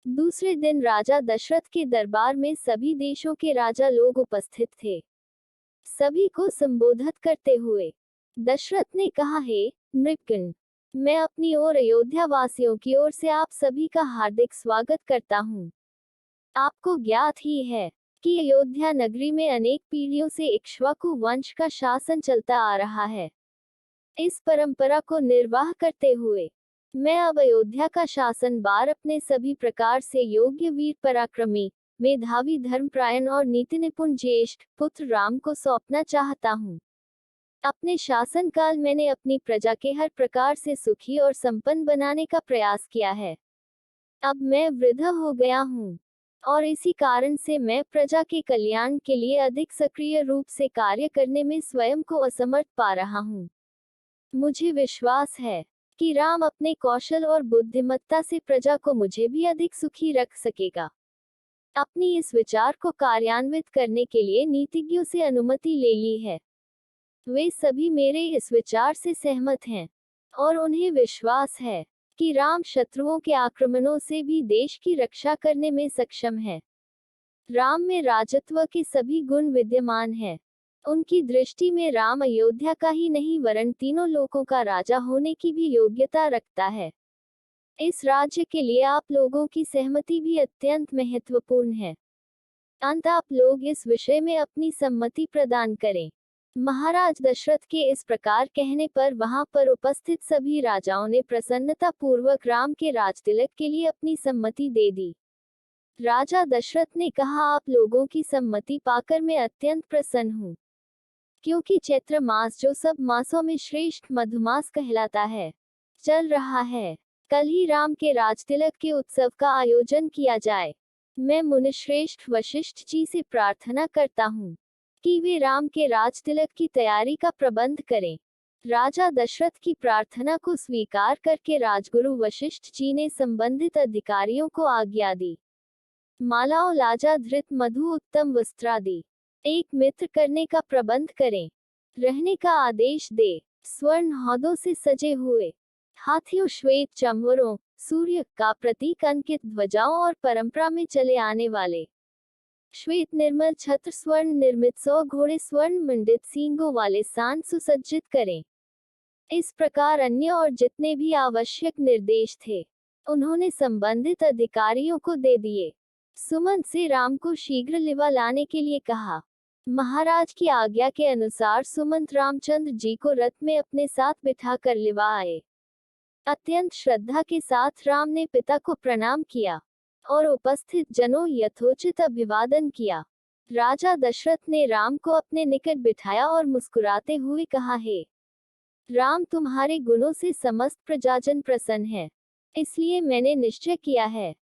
दूसरे दिन राजा दशरथ के दरबार में सभी देशों के राजा लोग उपस्थित थे। सभी को संबोधित करते हुए दशरथ ने कहा, हे नृपगण, मैं अपनी ओर अयोध्या वासियों की ओर से आप सभी का हार्दिक स्वागत करता हूँ। आपको ज्ञात ही है कि अयोध्या नगरी में अनेक पीढ़ियों से इक्ष्वाकु वंश का शासन चलता आ रहा है। इस परंपरा को निर्वाह करते हुए मैं अब अयोध्या का शासन भार अपने सभी प्रकार से योग्य वीर पराक्रमी, मेधावी, धर्मपरायण और नीति निपुण ज्येष्ठ पुत्र राम को सौंपना चाहता हूँ। अपने शासन काल मैंने अपनी प्रजा के हर प्रकार से सुखी और संपन्न बनाने का प्रयास किया है। अब मैं वृद्ध हो गया हूँ और इसी कारण से मैं प्रजा के कल्याण के लिए अधिक सक्रिय रूप से कार्य करने में स्वयं को असमर्थ पा रहा हूँ। मुझे विश्वास है कि राम अपने कौशल और बुद्धिमत्ता से प्रजा को मुझे भी अधिक सुखी रख सकेगा। अपनी इस विचार को कार्यान्वित करने के लिए नीतिज्ञों से अनुमति ले ली है। वे सभी मेरे इस विचार से सहमत हैं और उन्हें विश्वास है कि राम शत्रुओं के आक्रमणों से भी देश की रक्षा करने में सक्षम है। राम में राजत्व के सभी गुण विद्यमान हैं। उनकी दृष्टि में राम अयोध्या का ही नहीं वरन तीनों लोकों का राजा होने की भी योग्यता रखता है। इस राज्य के लिए आप लोगों की सहमति भी अत्यंत महत्वपूर्ण है। अंत आप लोग इस विषय में अपनी सम्मति प्रदान करें। महाराज दशरथ के इस प्रकार कहने पर वहां पर उपस्थित सभी राजाओं ने प्रसन्नता पूर्वक राम के राजतिलक के लिए अपनी सम्मति दे दी। राजा दशरथ ने कहा, आप लोगों की सम्मति पाकर मैं अत्यंत प्रसन्न हूँ, क्योंकि चैत्र मास जो सब मासों में श्रेष्ठ मधुमास कहलाता है, चल रहा है। कल ही राम के राजतिलक के उत्सव का आयोजन किया जाए। मैं मुनिश्रेष्ठ वशिष्ठ जी से प्रार्थना करता हूँ कि वे राम के राजतिलक की तैयारी का प्रबंध करें। राजा दशरथ की प्रार्थना को स्वीकार करके राजगुरु वशिष्ठ जी ने संबंधित अधिकारियों को आज्ञा दी। मालाओं, लाजा, धृत, मधु, उत्तम वस्त्रादि एक मित्र करने का प्रबंध करें। रहने का आदेश दे। स्वर्ण हौदों से सजे हुए हाथियों, श्वेत चंवरों, सूर्य का प्रतीक अंकित ध्वजाओं और परंपरा में चले आने वाले श्वेत निर्मल छत्र, स्वर्ण निर्मित 100 घोड़े स्वर्ण मंडित सींगों वाले सान सुसज्जित करें। इस प्रकार अन्य और जितने भी आवश्यक निर्देश थे उन्होंने संबंधित अधिकारियों को दे दिए। सुमंत से राम को शीघ्र लिवा लाने के लिए कहा। महाराज की आज्ञा के अनुसार सुमंत रामचंद्र जी को रथ में अपने साथ बिठाकर लिवा आए। अत्यंत श्रद्धा के साथ राम ने पिता को प्रणाम किया और उपस्थित जनों यथोचित अभिवादन किया। राजा दशरथ ने राम को अपने निकट बिठाया और मुस्कुराते हुए कहा, हे राम, तुम्हारे गुणों से समस्त प्रजाजन प्रसन्न है, इसलिए मैंने निश्चय किया है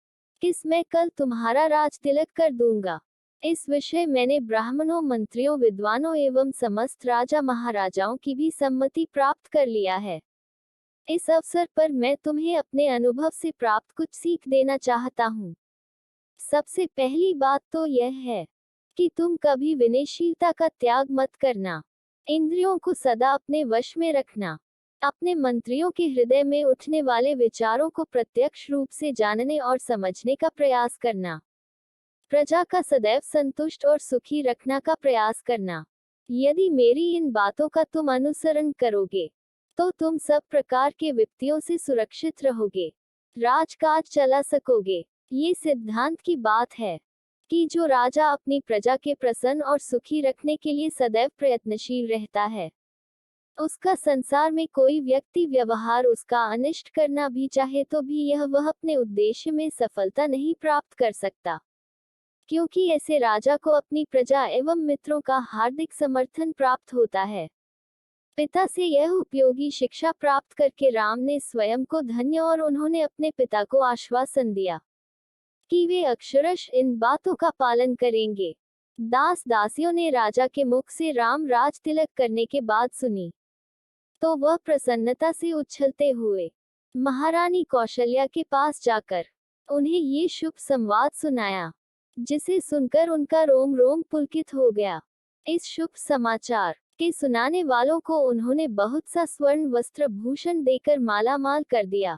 कि मैं कल तुम्हारा राज तिलक कर दूंगा। इस विषय मैंने ब्राह्मणों, मंत्रियों, विद्वानों एवं समस्त राजा महाराजाओं की भी सम्मति प्राप्त कर लिया है। इस अवसर पर मैं तुम्हें अपने अनुभव से प्राप्त कुछ सीख देना चाहता हूँ। सबसे पहली बात तो यह है कि तुम कभी विनयशीलता का त्याग मत करना। इंद्रियों को सदा अपने वश में रखना। अपने मंत्रियों के हृदय में उठने वाले विचारों को प्रत्यक्ष रूप से जानने और समझने का प्रयास करना। प्रजा का सदैव संतुष्ट और सुखी रखना का प्रयास करना। यदि मेरी इन बातों का तुम अनुसरण करोगे तो तुम सब प्रकार के विपत्तियों से सुरक्षित रहोगे, राजकाज चला सकोगे। ये सिद्धांत की बात है कि जो राजा अपनी प्रजा के प्रसन्न और सुखी रखने के लिए सदैव प्रयत्नशील रहता है, उसका संसार में कोई व्यक्ति व्यवहार उसका अनिष्ट करना भी चाहे तो भी वह अपने उद्देश्य में सफलता नहीं प्राप्त कर सकता, क्योंकि ऐसे राजा को अपनी प्रजा एवं मित्रों का हार्दिक समर्थन प्राप्त होता है। पिता से यह उपयोगी शिक्षा प्राप्त करके राम ने स्वयं को धन्य और उन्होंने अपने पिता को आश्वासन दिया कि वे अक्षरश इन बातों का पालन करेंगे। दास दासियों ने राजा के मुख से राम राज तिलक करने के बाद सुनी तो वह प्रसन्नता से उछलते हुए महारानी कौशल्या के पास जाकर उन्हें ये शुभ संवाद सुनाया, जिसे सुनकर उनका रोम रोम पुलकित हो गया। इस शुभ समाचार के सुनाने वालों को उन्होंने बहुत सा स्वर्ण वस्त्र भूषण देकर माला माल कर दिया।